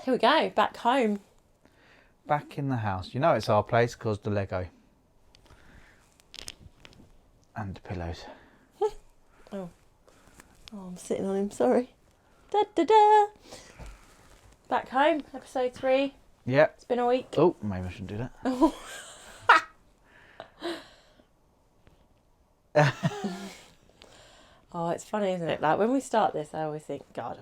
Here we go, back home. Back in the house. You know it's our place because the Lego. And the pillows. Oh, I'm sitting on him, sorry. Da da da. Back home, episode 3. Yep. It's been a week. Oh, maybe I shouldn't do that. Oh, it's funny, isn't it? Like when we start this, I always think, God,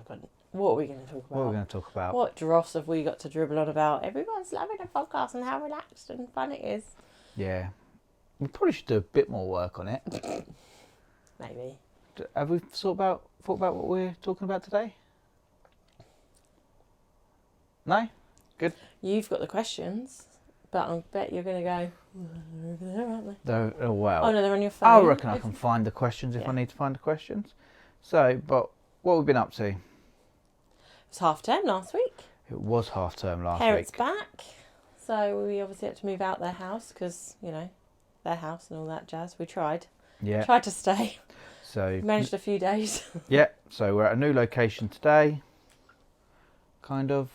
what are we going to talk about? What are we going to talk about? What dross have we got to dribble on about? Everyone's loving a podcast and how relaxed and fun it is. Yeah. We probably should do a bit more work on it. Maybe. Have we thought about what we're talking about today? No? Good. You've got the questions, but I bet you're going to go, they're over there, aren't they? Oh, well. Oh, no, they're on your phone. I reckon I can find the questions if I need to find the questions. So, but what have we been up to? It was half term last week. It was half term last Parents week. back. So we obviously had to move out their house because, you know, their house and all that jazz. We tried. Yeah. Tried to stay. So Managed a few days. Yeah. So we're at a new location today. Kind of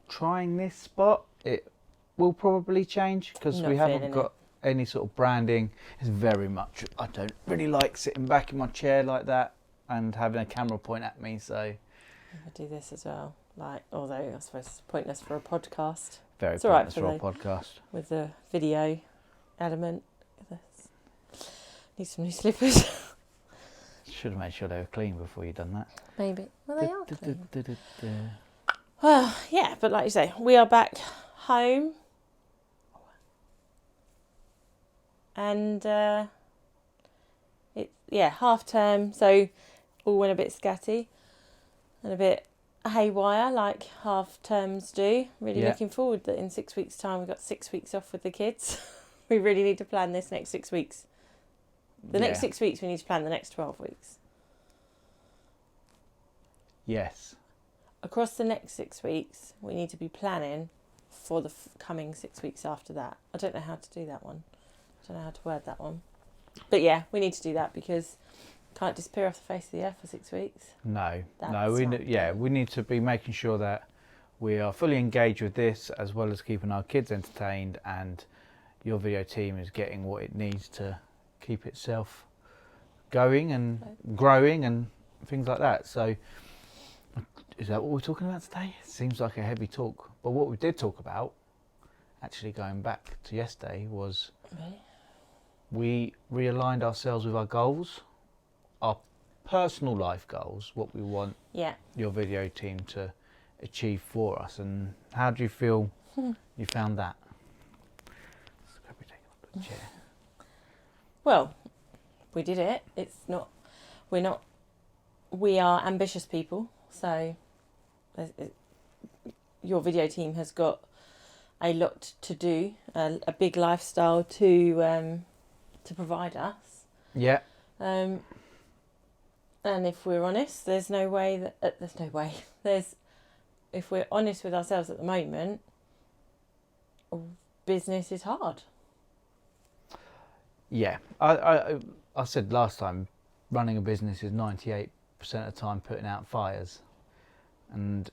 trying this spot. It will probably change because Not we haven't feeling got any sort of branding. It's very much, I don't really like sitting back in my chair like that and having a camera point at me. So I do this as well. Like, although I suppose it's pointless for a podcast. very It's all right pointless for for a podcast. With the video element. Need some new slippers. Should have made sure they were clean before you done that. Maybe. Well, they are clean. Yeah. Well, yeah, but like you say, we are back home. And half term, so all went a bit scatty and a bit haywire like half terms do. Really looking forward that in 6 weeks' time we've got 6 weeks off with the kids. We really need to plan this next 6 weeks. The next 6 weeks we need to plan the next 12 weeks. Yes. Across the next 6 weeks we need to be planning for the coming 6 weeks after that. I don't know how to do that one. I don't know how to word that one. But yeah, we need to do that because can't disappear off the face of the earth for 6 weeks. No. That's we need to be making sure that we are fully engaged with this as well as keeping our kids entertained, and your video team is getting what it needs to keep itself going and growing and things like that. So is that what we're talking about today? It seems like a heavy talk, but what we did talk about, actually going back to yesterday, was we realigned ourselves with our goals, our personal life goals, what we want your video team to achieve for us. And how do you feel you found that? Chair. Well, we did it. We are ambitious people, so your video team has got a lot to do, a big lifestyle to provide us. Yeah. And if we're honest, if we're honest with ourselves at the moment, business is hard. Yeah, I said last time, running a business is 98% of the time putting out fires, and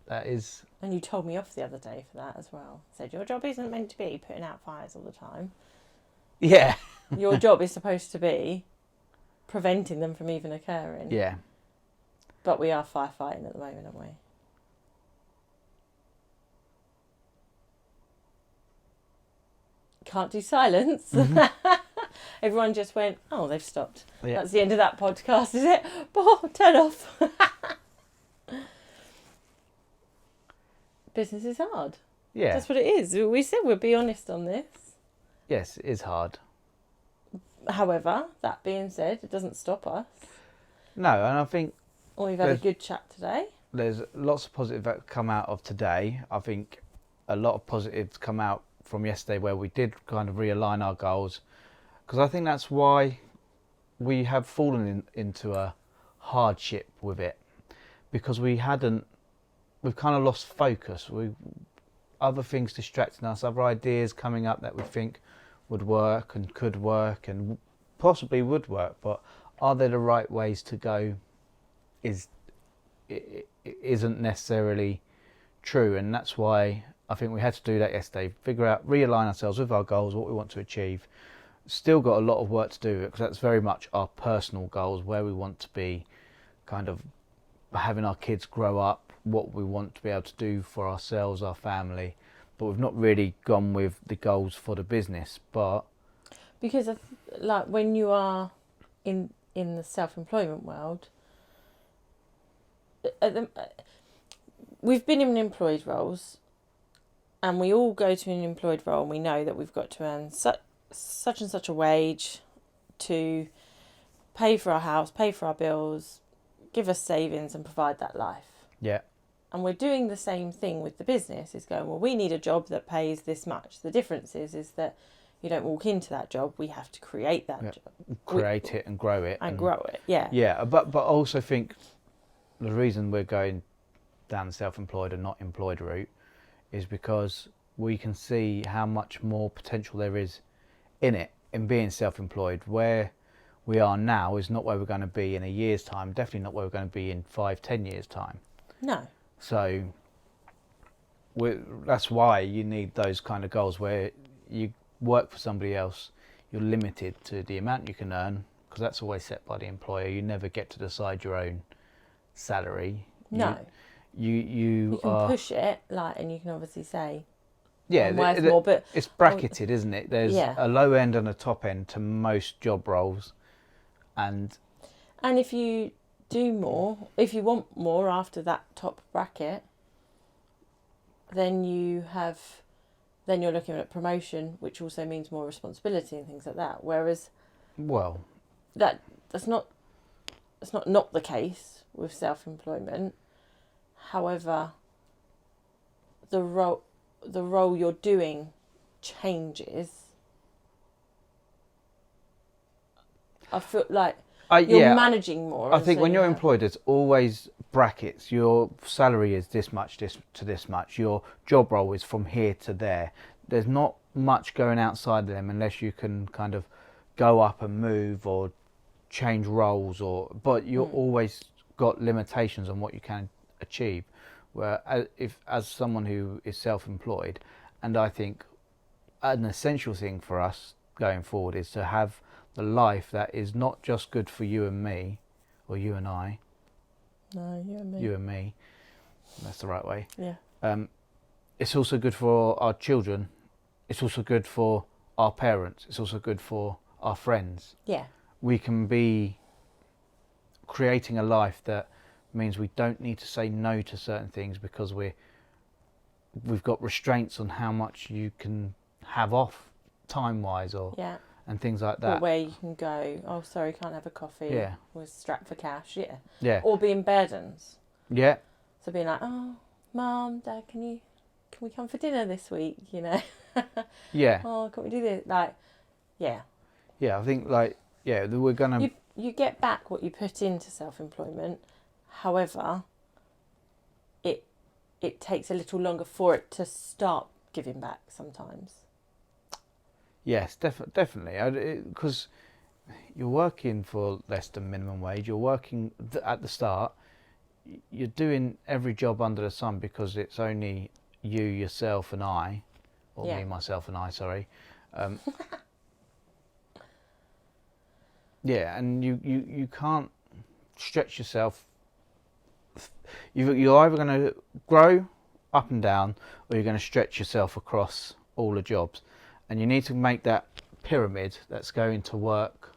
that is. And you told me off the other day for that as well. Said your job isn't meant to be putting out fires all the time. Yeah. Your job is supposed to be preventing them from even occurring. Yeah. But we are firefighting at the moment, aren't we? Can't do silence. Mm-hmm. Everyone just went, oh, they've stopped. Yeah. That's the end of that podcast, is it? Oh, turn off. Business is hard. Yeah. That's what it is. We said we'd be honest on this. Yes, it is hard. However, that being said, it doesn't stop us. No, and I think... We've had a good chat today. There's lots of positive that come out of today. I think a lot of positives come out from yesterday where we did kind of realign our goals. Because I think that's why we have fallen into a hardship with it. Because we've kind of lost focus. Other things distracting us, other ideas coming up that we think would work and could work and possibly would work, but are they the right ways to go? It isn't necessarily true, and that's why I think we had to do that yesterday. Realign ourselves with our goals, what we want to achieve. Still got a lot of work to do because that's very much our personal goals, where we want to be, kind of having our kids grow up, what we want to be able to do for ourselves, our family. But we've not really gone with the goals for the business. But because like when you are in the self-employment world, we've been in employed roles, and we all go to an employed role, and we know that we've got to earn such and such a wage to pay for our house, pay for our bills, give us savings and provide that life. yeah, And we're doing the same thing with the business. Is going, well, we need a job that pays this much. The difference is that you don't walk into that job. We have to create that job. Create it and grow it. And grow it, yeah. Yeah, but I also think the reason we're going down the self-employed and not employed route is because we can see how much more potential there is in it, in being self-employed. Where we are now is not where we're going to be in a year's time, definitely not where we're going to be in 5-10 years time. No. So that's why you need those kind of goals where you work for somebody else, you're limited to the amount you can earn, because that's always set by the employer. You never get to decide your own salary. No. You can push it, like, and you can obviously say, yeah, I'm worth more, but it's bracketed, isn't it? There's a low end and a top end to most job roles, and if you do more, if you want more after that top bracket, then you're looking at promotion, which also means more responsibility and things like that. Whereas, well, that's not the case with self-employment. However, the role you're doing changes. I feel like you're managing more. I think when you're employed, there's always brackets. Your salary is this much, this to this much. Your job role is from here to there. There's not much going outside of them unless you can kind of go up and move or change roles, but you're always got limitations on what you can achieve. Where as someone who is self-employed, and I think an essential thing for us going forward is to have the life that is not just good for you and me, or you and I. No, you and me. You and me. That's the right way. Yeah. It's also good for our children. It's also good for our parents. It's also good for our friends. Yeah. We can be creating a life that means we don't need to say no to certain things because we've got restraints on how much you can have off time-wise and things like that. Or where you can go, oh, sorry, can't have a coffee. Yeah. We're strapped for cash, yeah. Yeah. Or being burdens. Yeah. So being like, oh, Mum, Dad, can we come for dinner this week, you know? Yeah. Oh, can we do this? Like, yeah. Yeah, I think, like, yeah, we're going to... You get back what you put into self-employment. However, it takes a little longer for it to start giving back sometimes. Yes, definitely. Because you're working for less than minimum wage. You're working at the start. You're doing every job under the sun because it's only you, yourself, and I, or me, myself, and I. Sorry. Yeah, and you can't stretch yourself. You're either going to grow up and down, or you're going to stretch yourself across all the jobs. And you need to make that pyramid that's going to work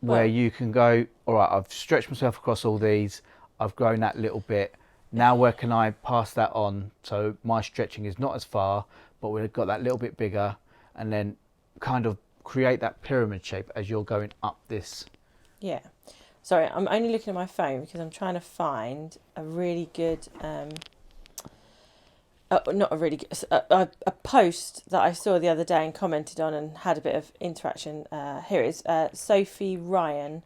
where you can go, all right, I've stretched myself across all these, I've grown that little bit, now where can I pass that on so my stretching is not as far, but we've got that little bit bigger, and then kind of create that pyramid shape as you're going up this. Yeah. Sorry, I'm only looking at my phone because I'm trying to find a really good... not a really good, a post that I saw the other day and commented on and had a bit of interaction. Here it is. Sophie Ryan.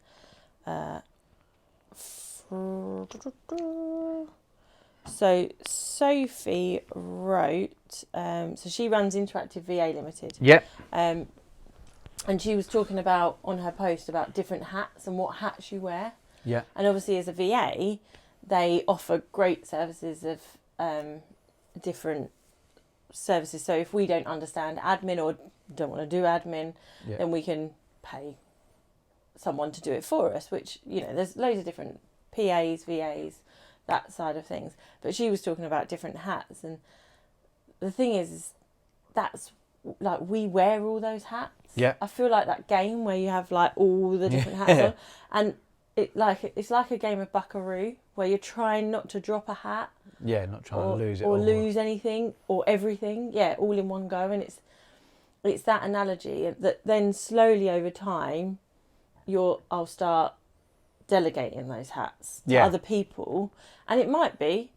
So Sophie wrote. So she runs Interactive VA Limited. Yep. And she was talking about on her post about different hats and what hats you wear. Yeah. And obviously, as a VA, they offer great services of different services. So if we don't understand admin or don't want to do admin, then we can pay someone to do it for us, which, there's loads of different PAs, VAs, that side of things. But she was talking about different hats, and the thing is that's like, we wear all those hats. Yeah. I feel like that game where you have like all the different hats on, and it's like a game of Buckaroo where you're trying not to drop a hat. Yeah, not trying to lose it or all. lose anything or everything. Yeah, all in one go, and it's that analogy that then slowly over time, I'll start delegating those hats to other people, and it might be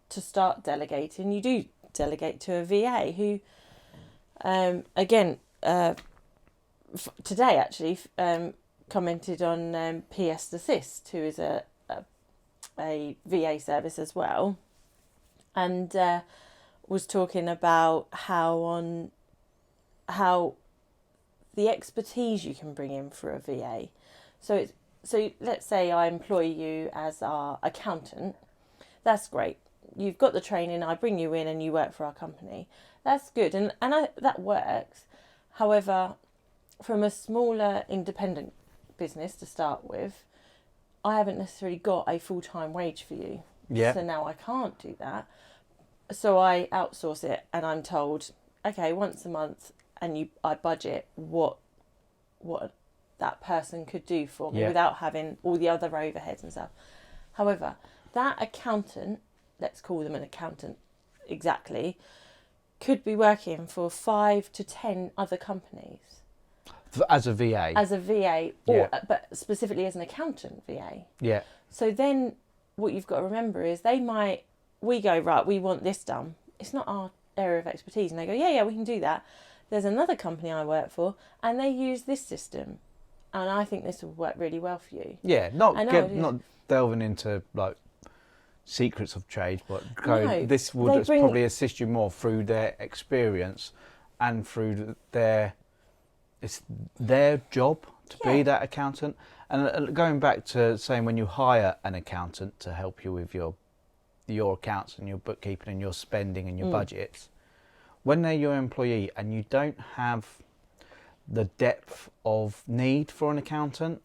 to start delegating. You do delegate to a VA who, today actually commented on PS Assist, who is a VA service as well, and was talking about how the expertise you can bring in for a VA. So let's say I employ you as our accountant. That's great. You've got the training. I bring you in and you work for our company. That's good, and that works. However, from a smaller independent business to start with, I haven't necessarily got a full-time wage for you. Yeah. So now I can't do that. So I outsource it, and I'm told, okay, once a month, and I budget what that person could do for me without having all the other overheads and stuff. However, that accountant, let's call them an accountant exactly, could be working for 5 to 10 other companies. As a VA? As a VA, but specifically as an accountant VA. Yeah. So then what you've got to remember is we go, right, we want this done. It's not our area of expertise. And they go, yeah, we can do that. There's another company I work for, and they use this system. And I think this will work really well for you. Yeah, not delving into like secrets of trade, but this would probably assist you more through their experience and through it's their job to be that accountant. And going back to saying, when you hire an accountant to help you with your accounts and your bookkeeping and your spending and your budgets, when they're your employee and you don't have the depth of need for an accountant,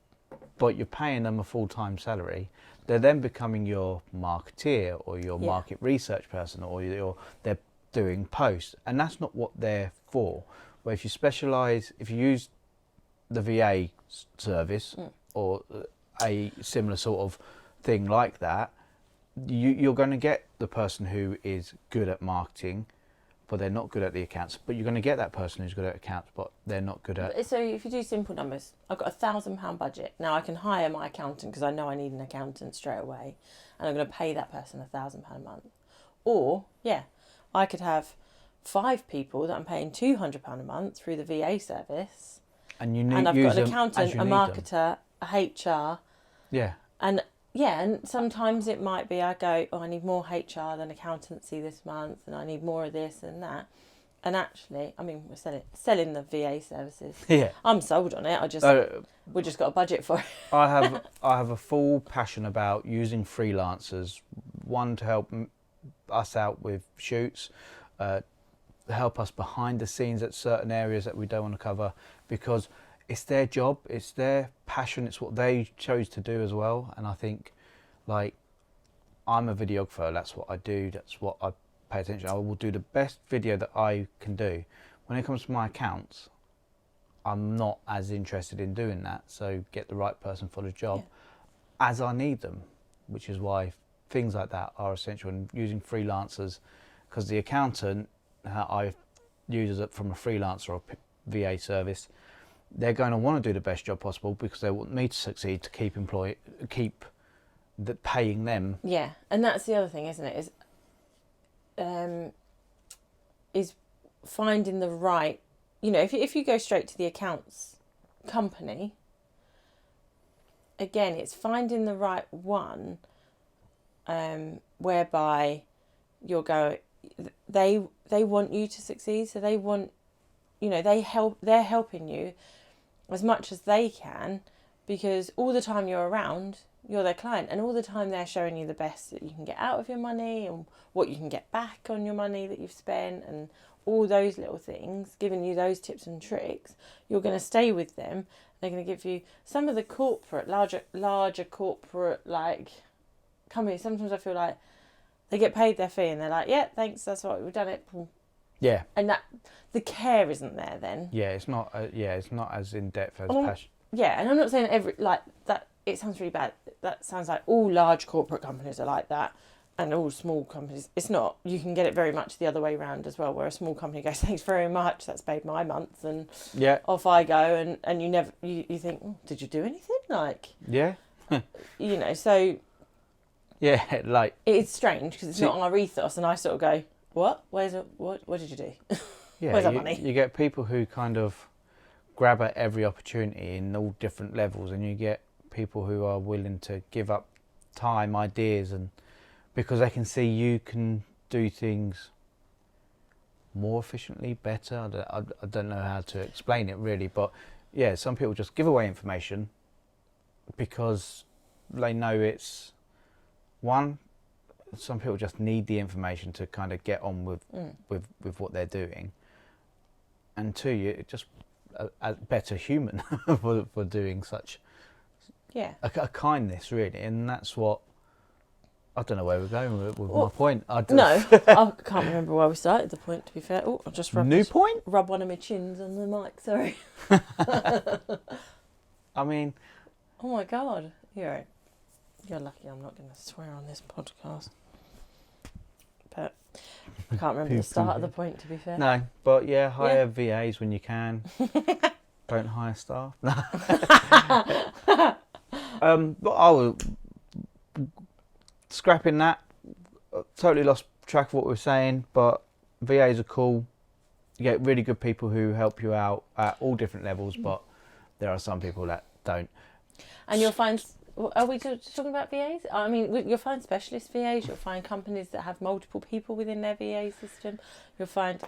but you're paying them a full-time salary, they're then becoming your marketeer or your market research person, or they're doing posts, and that's not what they're for. Where if you use the VA service or a similar sort of thing like that, you're going to get the person who is good at marketing, but they're not good at the accounts. But you're going to get that person who's good at accounts, but they're not good at... So if you do simple numbers, I've got £1,000 budget. Now I can hire my accountant because I know I need an accountant straight away, and I'm going to pay that person £1,000 a month. Or, I could have 5 people that I'm paying £200 a month through the VA service. And I've got an accountant, a marketer, a HR. Yeah. And sometimes it might be I go, I need more HR than accountancy this month, and I need more of this and that. And actually, we're selling the VA services. Yeah. I'm sold on it. We just got a budget for it. I have a full passion about using freelancers. One, to help us out with shoots, help us behind the scenes at certain areas that we don't want to cover, because it's their job, it's their passion, it's what they chose to do as well. And I think, like, I'm a videographer, that's what I do, that's what I pay attention. I will do the best video that I can do. When it comes to my accounts, I'm not as interested in doing that, so get the right person for the job as I need them, which is why things like that are essential. And using freelancers, because the accountant I use it from a freelancer or VA service, they're going to want to do the best job possible because they want me to succeed, to keep paying them. Yeah, and that's the other thing, isn't it? Is finding the right, if you go straight to the accounts company, again, it's finding the right one, whereby they want you to succeed, so they want, they're helping you as much as they can because all the time you're around, you're their client, and all the time they're showing you the best that you can get out of your money and what you can get back on your money that you've spent and all those little things, giving you those tips and tricks. You're going to stay with them. They're going to give you some of the corporate, larger corporate like companies. Sometimes I feel like they get paid their fee and they're like, yeah, thanks, that's what we've done it. Yeah. And that the care isn't there then. Yeah, it's not. It's not as in depth as passion. Yeah, and I'm not saying every like that. It sounds really bad. That sounds like all large corporate companies are like that, and all small companies. It's not. You can get it very much the other way around as well, where a small company goes, "Thanks very much. That's paid my month," and off I go. And you never. You think, did you do anything? Like So. Yeah, like it's strange because it's not our ethos, and I sort of go, "What? What did you do? Yeah, where's that money?" You get people who kind of grab at every opportunity in all different levels, and you get people who are willing to give up time, ideas, and because they can see you can do things more efficiently, better. I don't know how to explain it really, but yeah, some people just give away information because they know it's one. Some people just need the information to kind of get on with what they're doing, and two, you're just a better human for doing such a kindness really, and that's what I don't know where we're going with my point. I can't remember where we started the point. To be fair, I'll just rub one of my chins on the mic. Sorry. I mean, oh my God, you're lucky I'm not going to swear on this podcast. But I can't remember the start of the point, to be fair. No, but hire VAs when you can. Don't hire staff. But I was scrapping that. Totally lost track of what we were saying, but VAs are cool. You get really good people who help you out at all different levels, but there are some people that don't. And you'll find... Are we talking about VAs? I mean, you'll find specialist VAs. You'll find companies that have multiple people within their VA system. You'll find,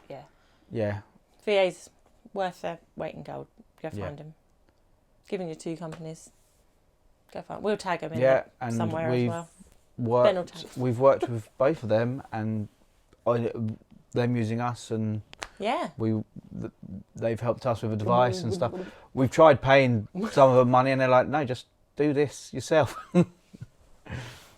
VAs worth their weight in gold. Go find them. Giving you 2 companies. Go find. We'll tag them in somewhere as well. We've worked with both of them, and them using us, and they've helped us with advice and stuff. We've tried paying some of the money, and they're like, no, just do this yourself.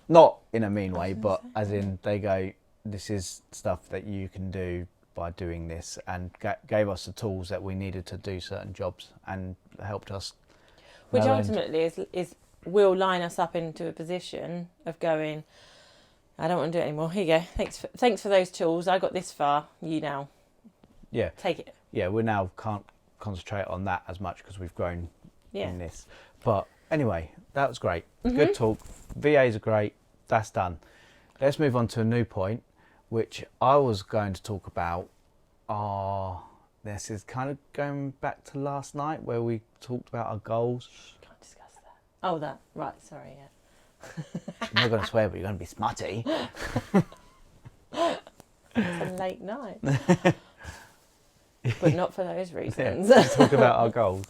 Not in a mean way, but as in they go, this is stuff that you can do by doing this, and gave us the tools that we needed to do certain jobs and helped us. Which ultimately is will line us up into a position of going, I don't want to do it anymore. Here you go. Thanks for those tools. I got this far. You now. Yeah. Take it. Yeah, we now can't concentrate on that as much because we've grown in this. But anyway, that was great. Mm-hmm. Good talk. VAs are great. That's done. Let's move on to a new point, which I was going to talk about. This is kind of going back to last night where we talked about our goals. Can't discuss that. Oh, that. Right, sorry, I'm not going to swear, but you're going to be smutty. It's a late night. But not for those reasons. Let's talk about our goals.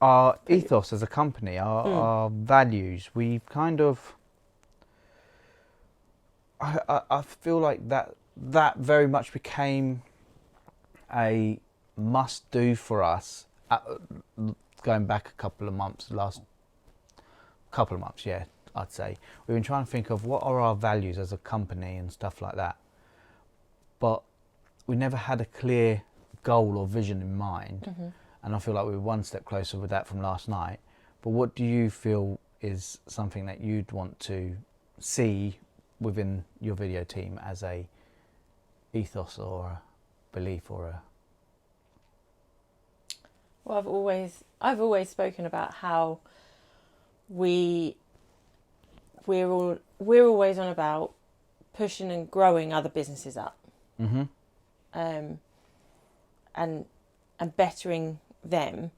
Our ethos as a company, our values, we've kind of... I feel like that very much became a must-do for us going back last couple of months, I'd say. We've been trying to think of what are our values as a company and stuff like that. But we never had a clear goal or vision in mind. Mm-hmm. And I feel like we were one step closer with that from last night. But what do you feel is something that you'd want to see within your video team as a ethos or a belief or a... Well, I've always spoken about how we're always on about pushing and growing other businesses up. Mm-hmm. And bettering them.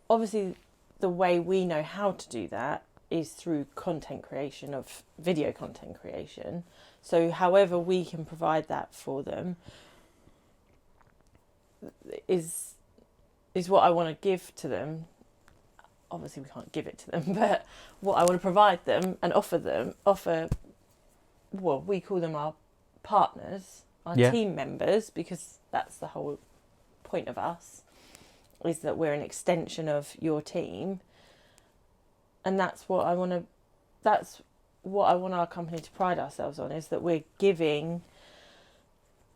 Obviously, the way we know how to do that is through content creation, of video content creation. So however we can provide that for them is what I want to give to them obviously we can't give it to them, but what I want to provide them and offer, well, we call them our partners, our team members, because that's the whole point of us, is that we're an extension of your team. And that's what I want our company to pride ourselves on, is that we're giving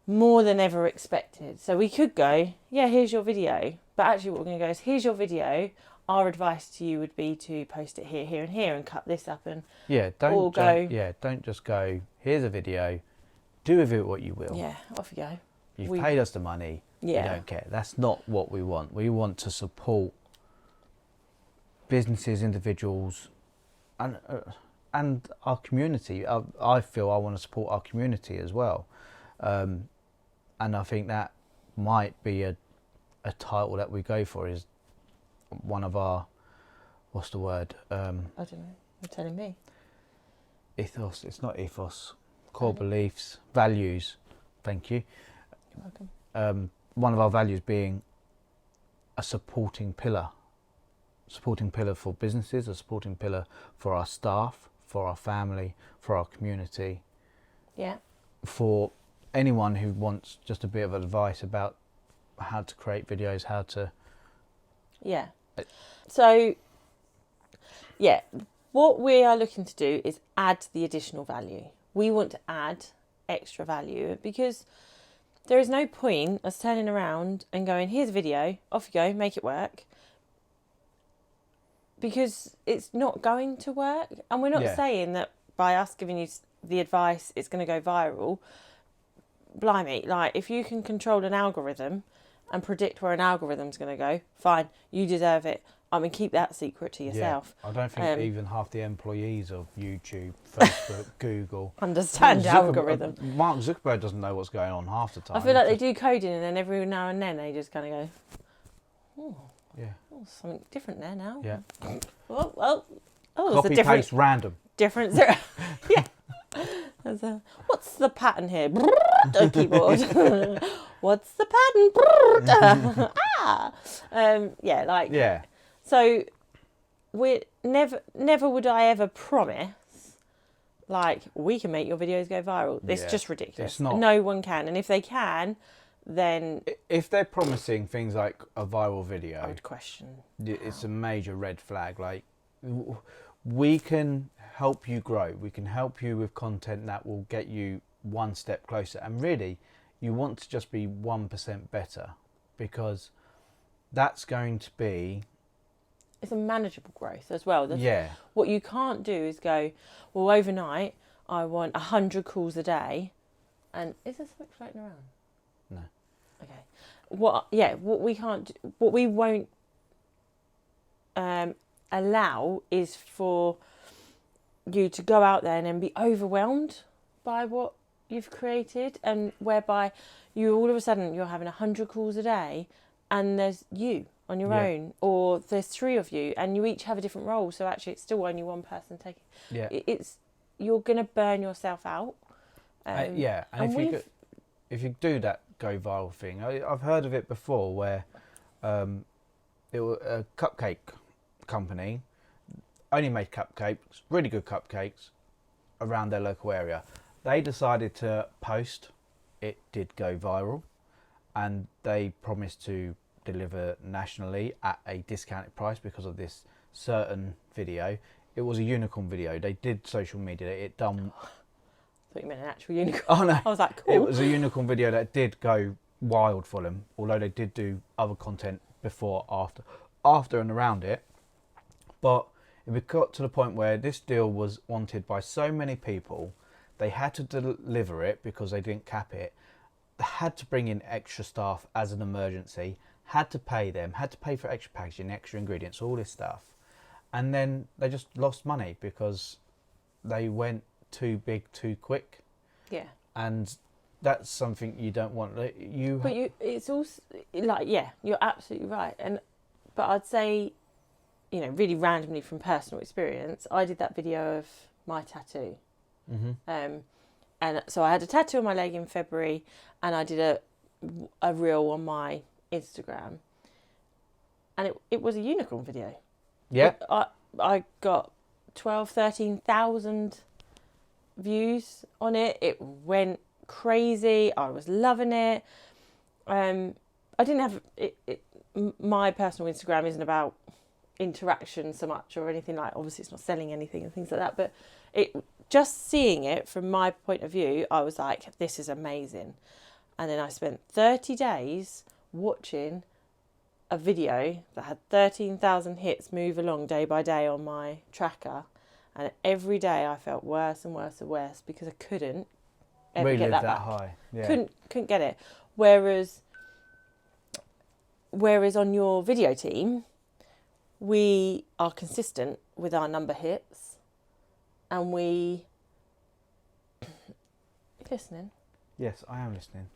more than ever expected. So we could go, yeah, here's your video. But actually what we're going to go is, here's your video. Our advice to you would be to post it here, here and here and cut this up. And don't just go, here's a video, do with it what you will. Yeah, off you go. You've paid us the money. Yeah. We don't care. That's not what we want. We want to support businesses, individuals, and our community. I feel I want to support our community as well. And I think that might be a title that we go for, is one of our, what's the word? I don't know. You're telling me. Ethos. It's not ethos. Core beliefs, values. Thank you. You're welcome. One of our values being a supporting pillar. Supporting pillar for businesses, a supporting pillar for our staff, for our family, for our community. Yeah. For anyone who wants just a bit of advice about how to create videos, how to... Yeah. So, yeah, what we are looking to do is add the additional value. We want to add extra value, because there is no point us turning around and going, here's a video, off you go, make it work. Because it's not going to work. And we're not saying that by us giving you the advice, it's going to go viral. Blimey, like, if you can control an algorithm and predict where an algorithm's going to go, fine, you deserve it. I mean, keep that secret to yourself. Yeah. I don't think even half the employees of YouTube, Facebook, Google understand algorithm. Mark Zuckerberg doesn't know what's going on half the time. I feel like they do coding, and then every now and then they just kind of go, oh, something different there now. Yeah. Copy, paste, random. Different. Yeah. What's the pattern here? A keyboard. What's the pattern? Yeah. So we never would I ever promise, like, we can make your videos go viral. It's just ridiculous. It's not. No one can, and if they can, then if they're promising things like a viral video, I would question. It's a major red flag. Like, we can help you grow. We can help you with content that will get you one step closer. And really, you want to just be 1% better, because that's going to be... It's a manageable growth as well. Yeah. What you can't do is go, well, overnight, I want 100 calls a day. And is there something floating around? No. Okay. What we won't allow is for you to go out there and then be overwhelmed by what you've created, and whereby you all of a sudden you're having 100 calls a day and there's you on your own, or there's 3 of you and you each have a different role, so actually it's still only one person taking you're going to burn yourself out. And if you do that go viral thing, I've heard of it before, where it was a cupcake company only made cupcakes, really good cupcakes, around their local area. They decided to post, it did go viral, and they promised to deliver nationally at a discounted price because of this certain video. It was a unicorn video. They did social media. It done... I thought you meant an actual unicorn. Oh no. I was like, cool. It was a unicorn video that did go wild for them, although they did do other content before, after and around it. But it got to the point where this deal was wanted by so many people, they had to deliver it because they didn't cap it. They had to bring in extra staff as an emergency, had to pay them, had to pay for extra packaging, extra ingredients, all this stuff. And then they just lost money because they went too big too quick. Yeah. And that's something you don't want. It's also like, you're absolutely right. But I'd say, really randomly from personal experience, I did that video of my tattoo. Mm-hmm. And so I had a tattoo on my leg in February, and I did a reel on my Instagram, and it was a unicorn video. Yeah. I got 13,000 views on it. It went crazy. I was loving it. I didn't have my personal Instagram isn't about interaction so much or anything like. Obviously, it's not selling anything and things like that. But just seeing it from my point of view, I was like, this is amazing. And then I spent 30 days watching a video that had 13,000 hits move along day by day on my tracker, and every day I felt worse and worse and worse because I couldn't ever get that back. High. Yeah. Couldn't get it. Whereas on your video team, we are consistent with our number hits, and we listening. Yes, I am listening.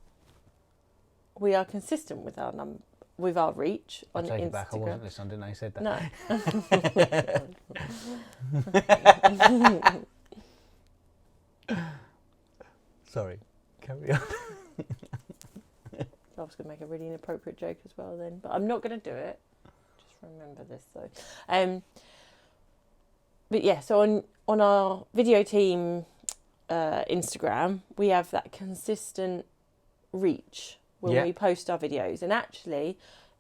We are consistent with our reach on Instagram. I take it back. I wasn't listening. Didn't I said that? No. Sorry. Carry on. I was going to make a really inappropriate joke as well then, but I'm not going to do it. Just remember this though. But yeah, so on our video team Instagram, we have that consistent reach when we post our videos, and actually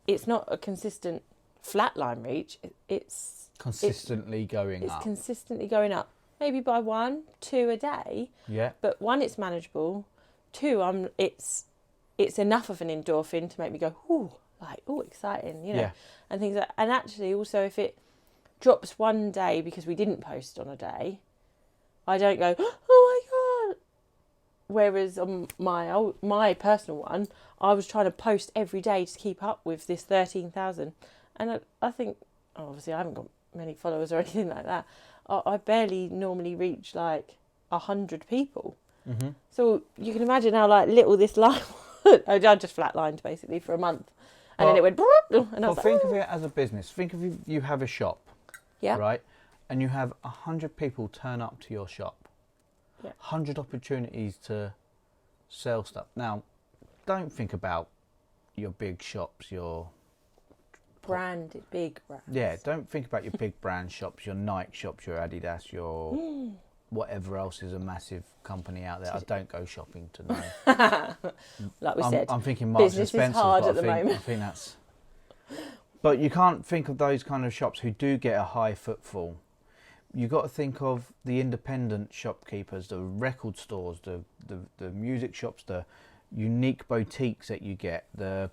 it's not a consistent flatline reach. It's consistently going up. It's consistently going up, maybe by 1, 2 a day. Yeah. But 1, it's manageable. 2, it's enough of an endorphin to make me go, ooh, like, ooh, exciting, you know, yeah. and things like. And actually, also, if it drops one day because we didn't post on a day, I don't go, oh my god. Whereas on my personal one, I was trying to post every day to keep up with this 13,000, and I think, obviously, I haven't got many followers or anything like that. I barely normally reach like 100 people. Mm-hmm. So you can imagine how like little this line was. I just flatlined basically for a month, and then it went. And I was think of it as a business. Think of you have a shop, yeah, right, and you have 100 people turn up to your shop. Yeah. 100 opportunities to sell stuff. Now, don't think about your big shops, your branded big brands. Yeah, don't think about your big brand shops, your Nike shops, your Adidas, your whatever else is a massive company out there. I don't go shopping to know. Like we said, I'm thinking Marks and business Spencer's, is hard but at the moment. I think that's. But you can't think of those kind of shops who do get a high footfall. You've got to think of the independent shopkeepers, the record stores, the music shops, the unique boutiques that you get, the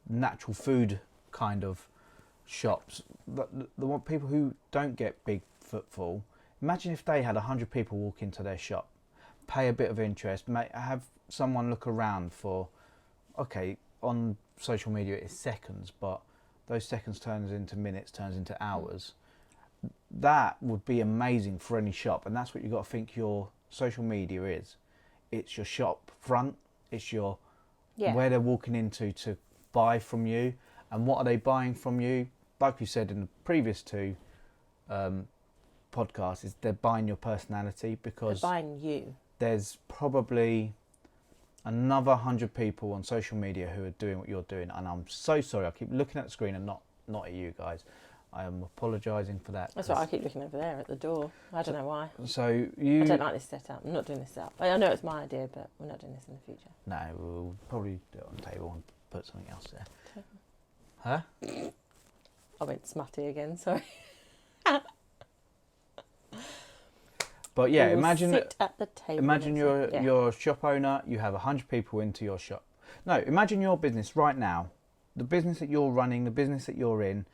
natural food kind of shops. The people who don't get big footfall. Imagine if they had 100 people walk into their shop, pay a bit of interest, have someone look around for, okay, on social media it's seconds, but those seconds turns into minutes, turns into hours. That would be amazing for any shop, and that's what you've got to think your social media is. It's your shop front, it's your where they're walking into to buy from you, and what are they buying from you? Like you said in the previous two podcasts, is they're buying your personality, because they're buying you. There's probably another 100 people on social media who are doing what you're doing, and I'm so sorry. I keep looking at the screen and not at you guys. I am apologising for that. That's why I keep looking over there at the door. I don't know why. So I don't like this setup. I'm not doing this setup. I know it's my idea, but we're not doing this in the future. No, we'll probably do it on the table and put something else there. Huh? I went smutty again, sorry. But yeah, we'll imagine sit at the table. Imagine you're a shop owner. You have 100 people into your shop. No, imagine your business right now, the business that you're running, the business that you're in.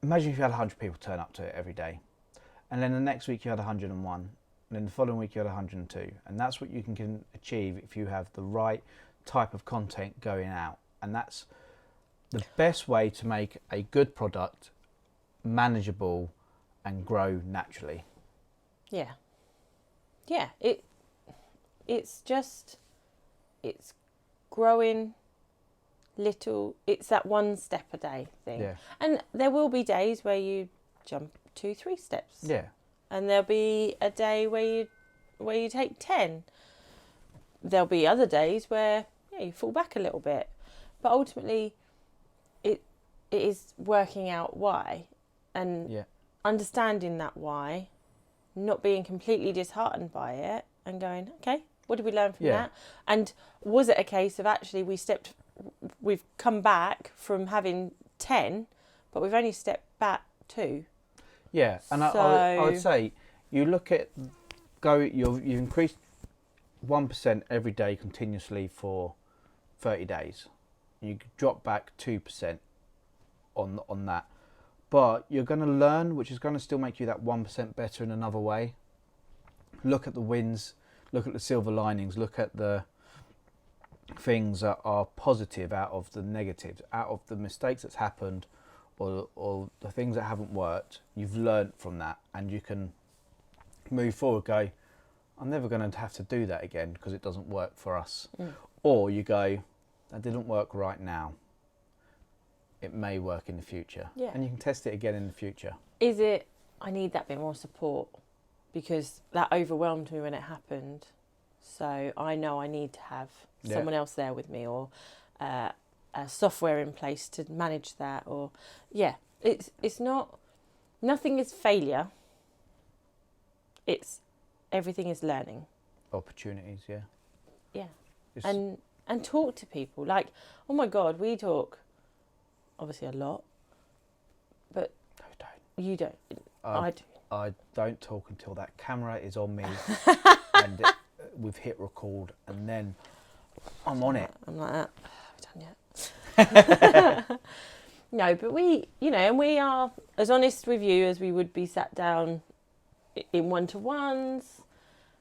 Imagine if you had 100 people turn up to it every day, and then the next week you had 101, and then the following week you had 102, and that's what you can achieve if you have the right type of content going out, and that's the best way to make a good product manageable and grow naturally. Yeah. It's growing little. It's that one step a day thing. Yeah. And there will be days where you jump 2-3 steps. Yeah. And there'll be a day where you take 10. There'll be other days where you fall back a little bit. But ultimately, it is working out why. and understanding that why, not being completely disheartened by it, and going, okay, what did we learn from that? And was it a case of actually we've come back from having 10, but we've only stepped back 2? Yeah, and I would say you look at you've increased 1% every day continuously for 30 days. You drop back 2% on that, but you're going to learn, which is going to still make you that 1% better in another way. Look at the wins, look at the silver linings, look at the things that are positive out of the negatives, out of the mistakes that's happened, or the things that haven't worked. You've learnt from that, and you can move forward. Go, I'm never going to have to do that again because it doesn't work for us. Or you go, that didn't work right now. It may work in the future, and you can test it again in the future. Is it? I need that bit more support because that overwhelmed me when it happened. So I know I need to have someone else there with me, or a software in place to manage that. Or it's not. Nothing is failure. It's everything is learning. Opportunities, yeah. And talk to people. Like, oh my God, we talk obviously a lot, but no, don't. You don't. I do. I don't talk until that camera is on me and we've hit record, and then I'm on it. I'm like that. Have we done yet? No, but and we are as honest with you as we would be sat down in one-to-ones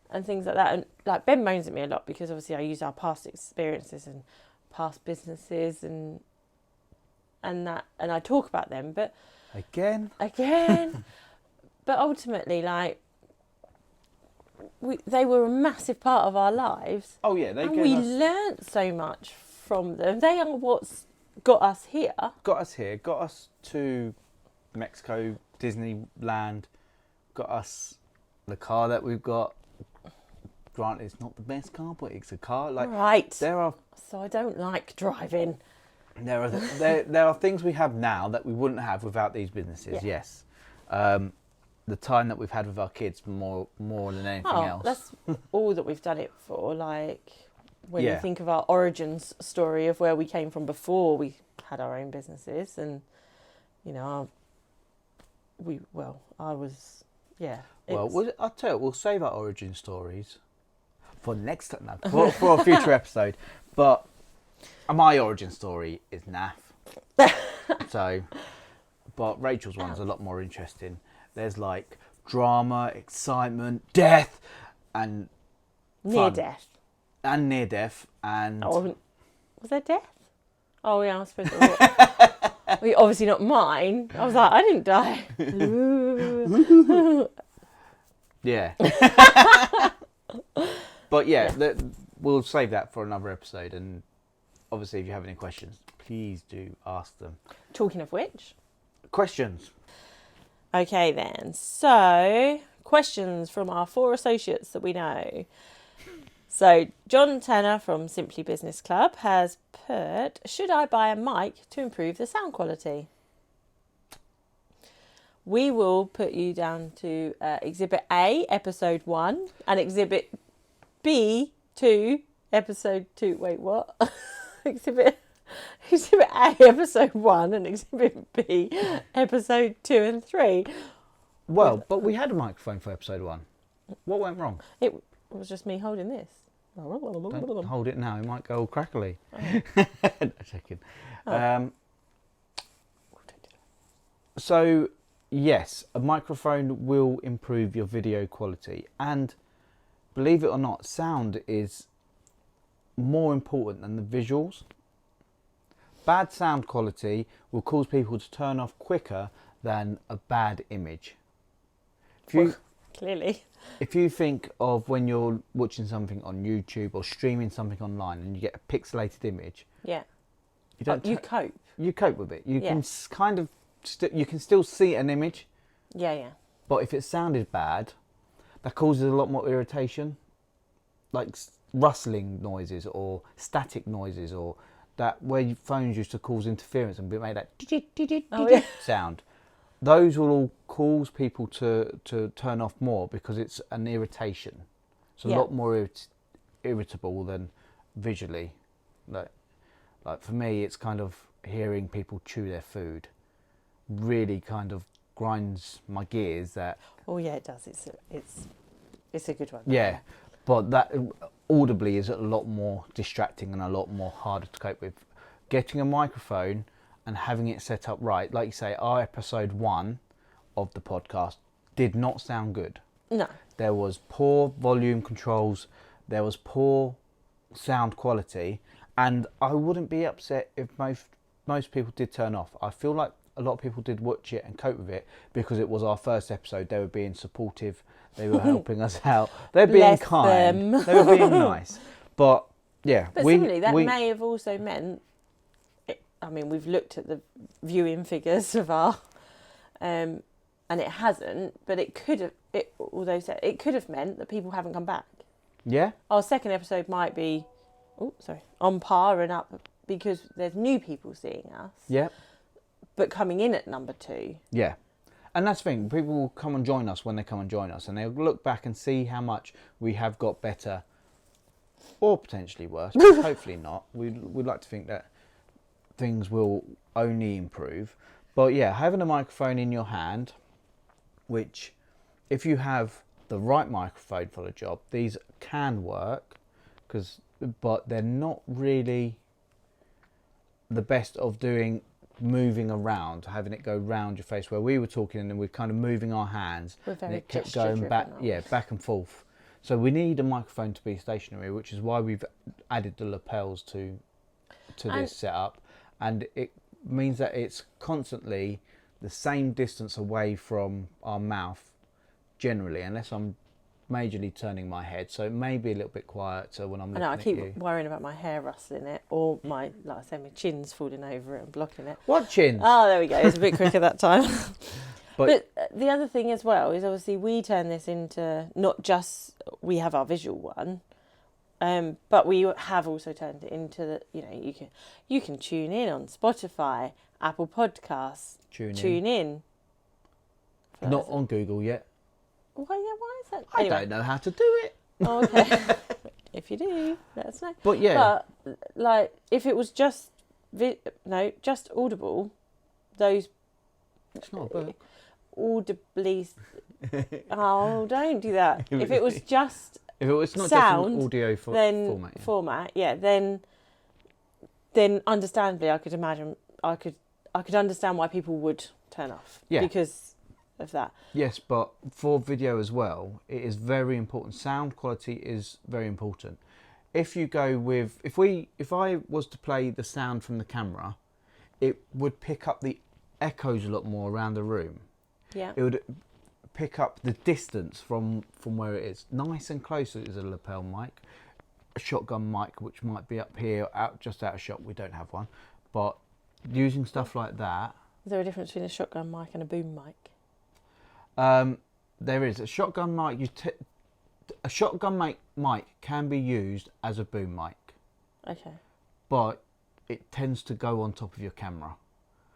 and things like that. And like Ben moans at me a lot because obviously I use our past experiences and past businesses and I talk about them, but again but ultimately, like, they were a massive part of our lives. Oh yeah, we learnt so much from them. They are what's got us here. Got us to Mexico, Disneyland, got us the car that we've got. Granted, it's not the best car, but it's a car. Like, right. So I don't like driving. There are things we have now that we wouldn't have without these businesses. Yeah. Yes. The time that we've had with our kids more than anything else. That's all that we've done it for. Like, when you think of our origins story of where we came from before we had our own businesses, and I was. Well, I'll tell you, we'll save our origin stories for next time, for a future episode. But my origin story is naff. But Rachel's one's a lot more interesting. There's like drama, excitement, death, and near death. And near death, and was there death? Oh yeah, I suppose it was. Obviously not mine. I was like, I didn't die. Yeah. But we'll save that for another episode. And obviously, if you have any questions, please do ask them. Talking of which, questions. Okay then. So, questions from our 4 associates that we know. So, John Tanner from Simply Business Club has put, should I buy a mic to improve the sound quality? We will put you down to Exhibit A, Episode 1, and Exhibit B, 2, Episode 2. Wait, what? Exhibit A, Episode 1, and Exhibit B, Episode 2 and 3. Well, but we had a microphone for Episode 1. What went wrong? It was just me holding this. Don't hold it now, it might go all crackly. Oh. No, checking. So, yes, a microphone will improve your video quality. And believe it or not, sound is more important than the visuals. Bad sound quality will cause people to turn off quicker than a bad image. Clearly. If you think of when you're watching something on YouTube or streaming something online and you get a pixelated image. Yeah. You cope. You cope with it. You can kind of, you can still see an image. Yeah. But if it sounded bad, that causes a lot more irritation. Like rustling noises or static noises, or that where phones used to cause interference and make that sound. those will all cause people to turn off more because it's an irritation. It's a lot more irritable than visually. Like for me, it's kind of hearing people chew their food really kind of grinds my gears. That it does. It's a good one. Yeah, but that audibly is a lot more distracting and a lot more harder to cope with. Getting a microphone and having it set up right, like you say, our episode 1 of the podcast did not sound good. No. There was poor volume controls, there was poor sound quality, and I wouldn't be upset if most people did turn off. I feel like a lot of people did watch it and cope with it because it was our first episode. They were being supportive, they were helping us out, they were being kind, they were being nice. But yeah, but similarly, that may have also meant, I mean, we've looked at the viewing figures of our, and it hasn't, but it could have, it could have meant that people haven't come back. Yeah. Our second episode might be, on par and up because there's new people seeing us. Yeah. But coming in at number 2. Yeah. And that's the thing, people will come and join us when they come and join us, and they'll look back and see how much we have got better, or potentially worse, but hopefully not. We'd like to think that things will only improve. But yeah, having a microphone in your hand, which if you have the right microphone for the job, these can work, but they're not really the best of moving around, having it go round your face, where we were talking and then we're kind of moving our hands and it kept going back and forth. So we need a microphone to be stationary, which is why we've added the lapels to this setup, and it means that it's constantly the same distance away from our mouth generally, unless I'm majorly turning my head, so it may be a little bit quieter when I'm looking at you. I keep worrying about my hair rustling it, or my chin's falling over it and blocking it. What chins? Oh, there we go. It's a bit quicker that time. But the other thing as well is obviously we turn this into not just we have our visual one, but we have also turned it into the, you can tune in on Spotify, Apple Podcasts, tune in. Not on Google yet. Why is that? I don't know how to do it. Oh, okay. If you do, let us know. But yeah. But, like, if it was just just Audible, those... It's not a book. Audibly... Oh, don't do that. If it was just if it was not sound, just an audio format, then understandably I could imagine, I could understand why people would turn off. Yeah. Because of that. Yes, but for video as well, it is very important. Sound quality is very important. If you go with, if I was to play the sound from the camera, it would pick up the echoes a lot more around the room. Yeah. It would pick up the distance from where it is. Nice and close is a lapel mic. A shotgun mic, which might be up here, just out of shot. We don't have one. But using stuff like that. Is there a difference between a shotgun mic and a boom mic? There is. A shotgun mic. A shotgun mic can be used as a boom mic. Okay. But it tends to go on top of your camera.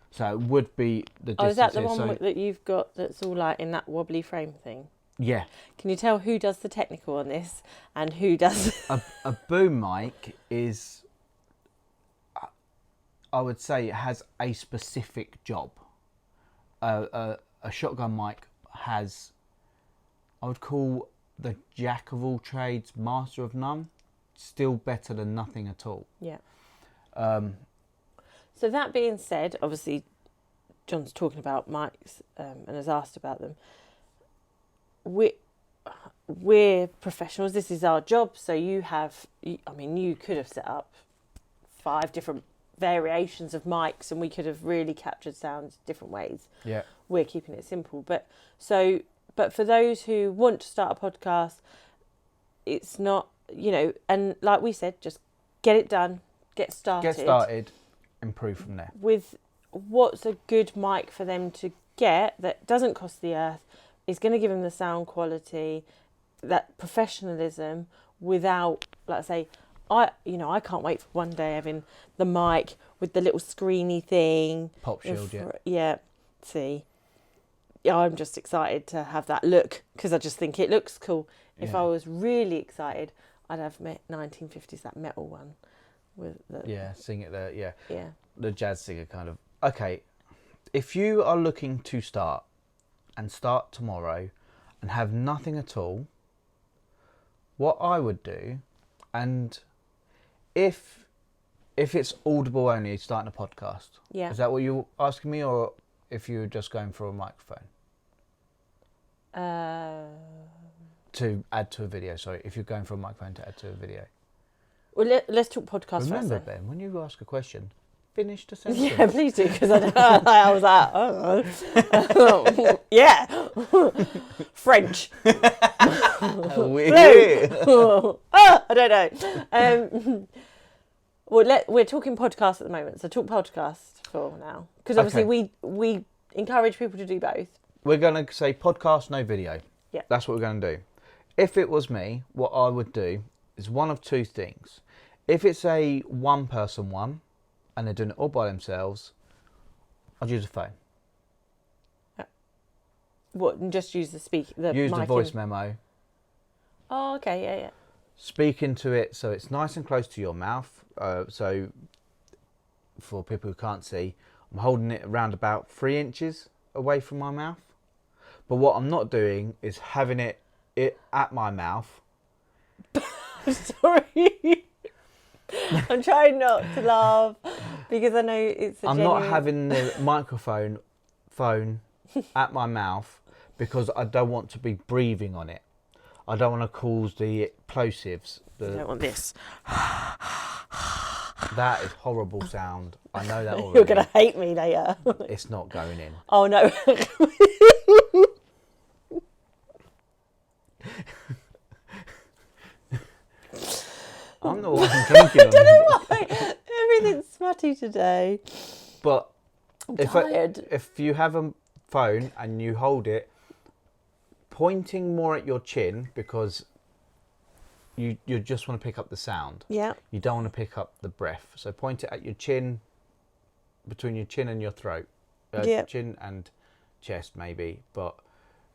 So it would be the distance. Oh, is that the one that you've got that's all like in that wobbly frame thing? Yeah. Can you tell who does the technical on this and who does... a boom mic is, I would say, it has a specific job. A shotgun mic has, I would call the jack of all trades, master of none. Still better than nothing at all. Yeah. So that being said, obviously John's talking about mics and has asked about them. We're professionals. This is our job. So you could have set up 5 different variations of mics and we could have really captured sounds different ways. Yeah. We're keeping it simple. But for those who want to start a podcast, it's not, and like we said, just get it done, get started, improve from there. With what's a good mic for them to get that doesn't cost the earth, is going to give them the sound quality, that professionalism, without, like I say, I can't wait for one day having the mic with the little screeny thing. Pop shield, Yeah, see. I'm just excited to have that look because I just think it looks cool. If I was really excited, I'd have 1950s, that metal one. With the, sing it there, yeah. The jazz singer kind of. Okay, if you are looking to start tomorrow and have nothing at all, what I would do, and if it's audible only, starting a podcast, is that what you're asking me, or if you're just going for a microphone? To add to a video, sorry. If you're going for a microphone to add to a video. Well, let's talk podcast first. Remember, Ben, when you ask a question, finish the sentence. Yeah, please do, because I was like, oh, yeah, French. I don't know. Well, we're talking podcast at the moment, so talk podcast for now, because obviously we encourage people to do both. We're going to say podcast, no video. Yeah, that's what we're going to do. If it was me, what I would do is one of two things. If it's a one-person one, and they're doing it all by themselves, I'd use a phone. What? And just use the use the voice memo. Oh, okay, yeah. Speak into it so it's nice and close to your mouth. So for people who can't see, I'm holding it around about 3 inches away from my mouth. But what I'm not doing is having it at my mouth. Sorry. I'm trying not to laugh because I know it's I'm not having the microphone phone at my mouth because I don't want to be breathing on it. I don't want to cause the plosives. I don't want this. That is horrible sound. I know that already. You're going to hate me later. It's not going in. Oh, no. I'm the one drinking on I don't know why. Everything's smutty today. But tired. If you have a phone and you hold it pointing more at your chin, because you just want to pick up the sound. Yeah. You don't want to pick up the breath. So point it at your chin, between your chin and your throat. Chin and chest maybe, but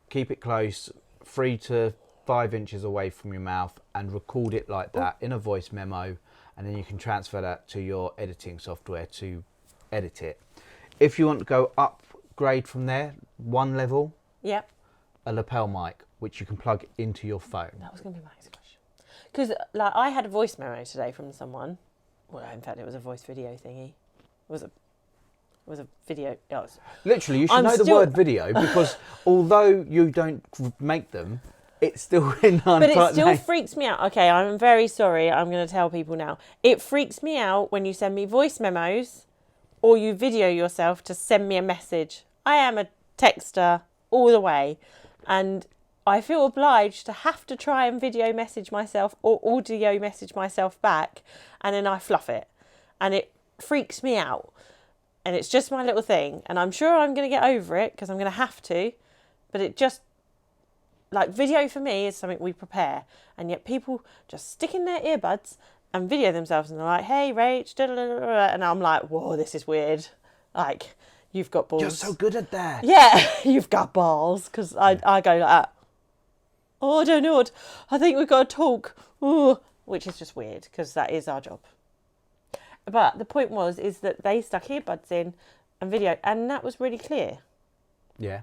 keep it close, 3 to 5 inches away from your mouth, and record it like that in a voice memo, and then you can transfer that to your editing software to edit it. If you want to go upgrade from there, one level, a lapel mic, which you can plug into your phone. That was going to be my next question. Because I had a voice memo today from someone. Well, in fact, it was a voice video thingy. It was a video. Literally, you should know the word video, because although you don't make them, it's still in our But it still freaks me out. Okay, I'm very sorry. I'm going to tell people now. It freaks me out when you send me voice memos or you video yourself to send me a message. I am a texter all the way, and I feel obliged to have to try and video message myself or audio message myself back, and then I fluff it. And it freaks me out. And it's just my little thing. And I'm sure I'm going to get over it because I'm going to have to. But it just... video for me is something we prepare, and yet people just stick in their earbuds and video themselves, and they're like, "Hey, Rach," and I'm like, "Whoa, this is weird." Like, you've got balls. You're so good at that. Yeah, you've got balls, because I go like that. Oh, I don't know what. I think we've got to talk. Ooh, which is just weird because that is our job. But the point is that they stuck earbuds in and video, and that was really clear. Yeah.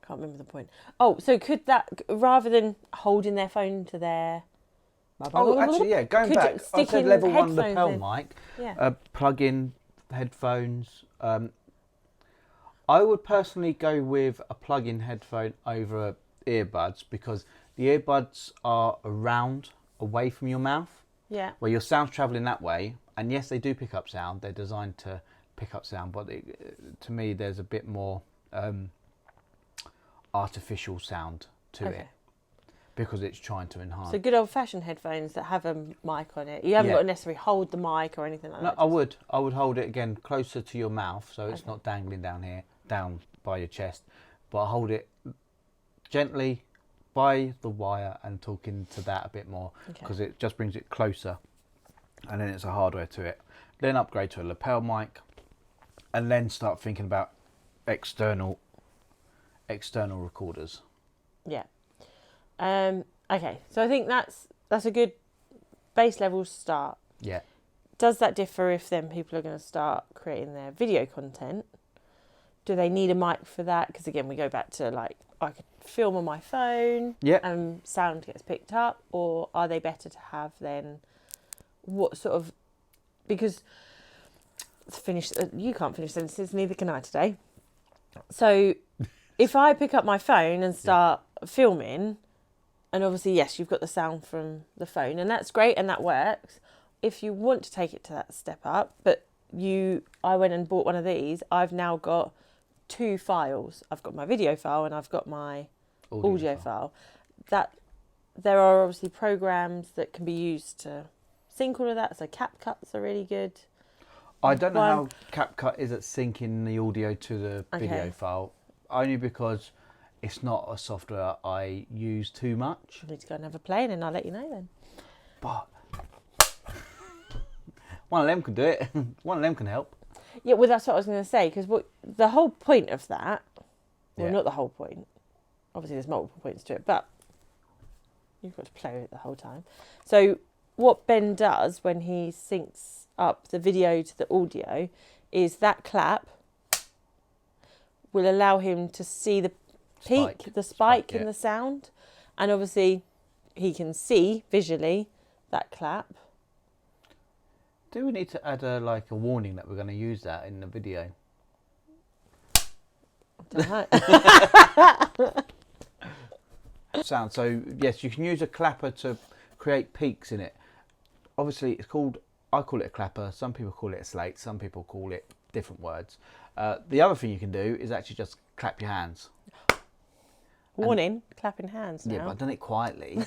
Can't remember the point. Oh, so could that, rather than holding their phone to their... Oh, actually, yeah, going back, I said level 1 lapel mic, plug-in headphones. I would personally go with a plug-in headphone over earbuds, because the earbuds are away from your mouth, where your sound's travelling that way, and yes, they do pick up sound. They're designed to pick up sound, but to me, there's a bit more... artificial sound to it, because it's trying to enhance. So good old-fashioned headphones that have a mic on it. You haven't got to necessarily hold the mic or anything like that. I would hold it again closer to your mouth, so it's not dangling down by your chest, but I hold it gently by the wire and talking to that a bit more, because it just brings it closer, and then it's a hardware to it. Then upgrade to a lapel mic, and then start thinking about external external recorders. Yeah. Okay, so I think that's a good base level start. Yeah. Does that differ if then people are going to start creating their video content? Do they need a mic for that? Because again, we go back to like, I could film on my phone and sound gets picked up, or are they better to have then what sort of, because you can't finish sentences, neither can I today. So if I pick up my phone and start filming, and obviously, yes, you've got the sound from the phone, and that's great and that works. If you want to take it to that step up, but I went and bought one of these, I've now got 2 files. I've got my video file and I've got my audio file. That there are obviously programs that can be used to sync all of that. So CapCut's are really good. I don't know how CapCut is at syncing the audio to the video file, only because it's not a software I use too much. I need to go and have a play and then I'll let you know then. But one of them can do it. One of them can help. Yeah, well, that's what I was going to say, because the whole point of that, well, not the whole point, obviously there's multiple points to it, but you've got to play with it the whole time. So what Ben does when he syncs up the video to the audio is that clap will allow him to see the peak, the spike in the sound, and obviously he can see visually that clap. Do we need to add a warning that we're going to use that in the video? I don't know. Sound. So yes, you can use a clapper to create peaks in it. Obviously, I call it a clapper. Some people call it a slate. Some people call it different words. The other thing you can do is actually just clap your hands. Warning, clapping hands now. Yeah, but I've done it quietly.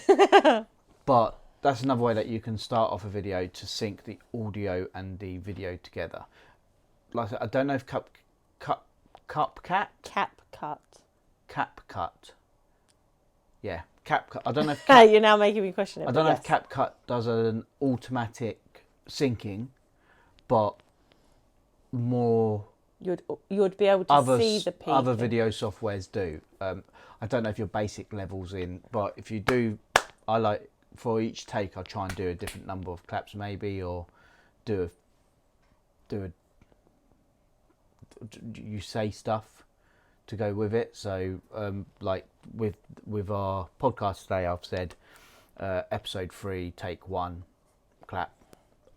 But that's another way that you can start off a video to sync the audio and the video together. Like I said, I don't know if CapCut. Yeah, CapCut. I don't know if you're now making me question it. I don't know if CapCut does an automatic syncing, but more you'd be able to see the peak. Other video softwares do. I don't know if your basic level's in, but if you do, I like for each take I try and do a different number of claps maybe, or do a you say stuff to go with it. So like with our podcast today, I've said episode 3 take 1 clap.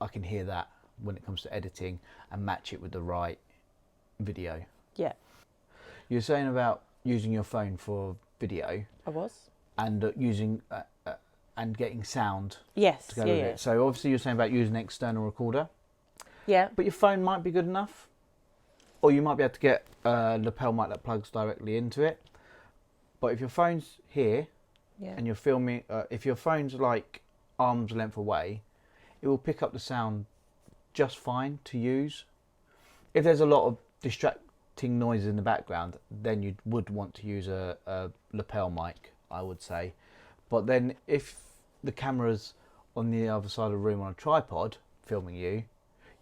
I can hear that when it comes to editing and match it with the right video. Yeah. You're saying about using your phone for video. I was. And using and getting sound. Yes. To go with it. So obviously you're saying about using an external recorder. Yeah. But your phone might be good enough, or you might be able to get a lapel mic that plugs directly into it. But if your phone's here, and you're filming, if your phone's like arm's length away, it will pick up the sound just fine to use. If there's a lot of distracting noises in the background, then you would want to use a lapel mic, I would say. But then if the camera's on the other side of the room on a tripod filming you,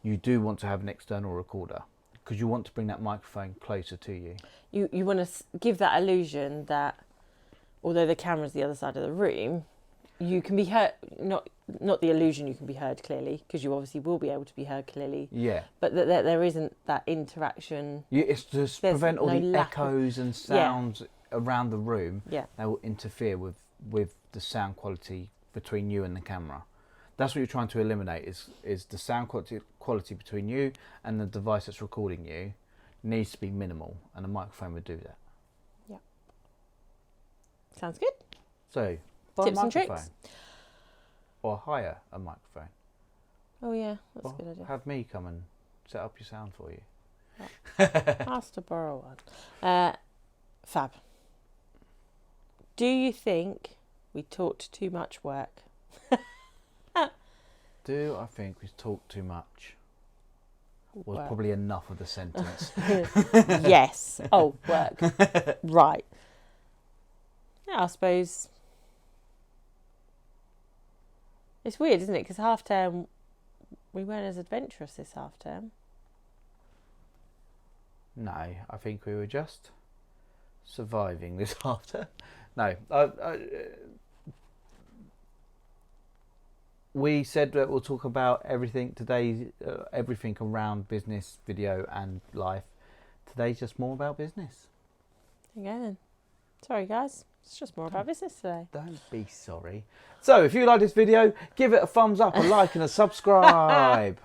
you do want to have an external recorder, because you want to bring that microphone closer to you. You want to give that illusion that although the camera's the other side of the room, you can be heard, not the illusion you can be heard clearly, because you obviously will be able to be heard clearly. Yeah. But that there isn't that interaction. Yeah, it's to prevent all the echoes and sounds around the room that will interfere with the sound quality between you and the camera. That's what you're trying to eliminate, is the sound quality between you and the device that's recording you needs to be minimal, and a microphone would do that. Yeah. Sounds good. So, buy tips a microphone. And tricks. Or hire a microphone. Oh yeah, that's a good idea. Have me come and set up your sound for you. Ask to borrow one. Fab. Do you think we talked too much work? Do I think we've talked too much? Was probably enough of the sentence. Yes. Oh, work. Right. Yeah, I suppose. It's weird, isn't it? Because half term, we weren't as adventurous this half term. No, I think we were just surviving this after. No, we said that we'll talk about everything today, everything around business, video and life. Today's just more about business. There you go then. Sorry guys, it's just more about business today. Don't be sorry. So if you like this video, give it a thumbs up, a like and a subscribe.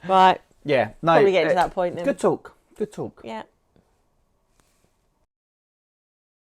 Right. Yeah, no. Probably getting to that point then. Good talk. Good talk. Yeah.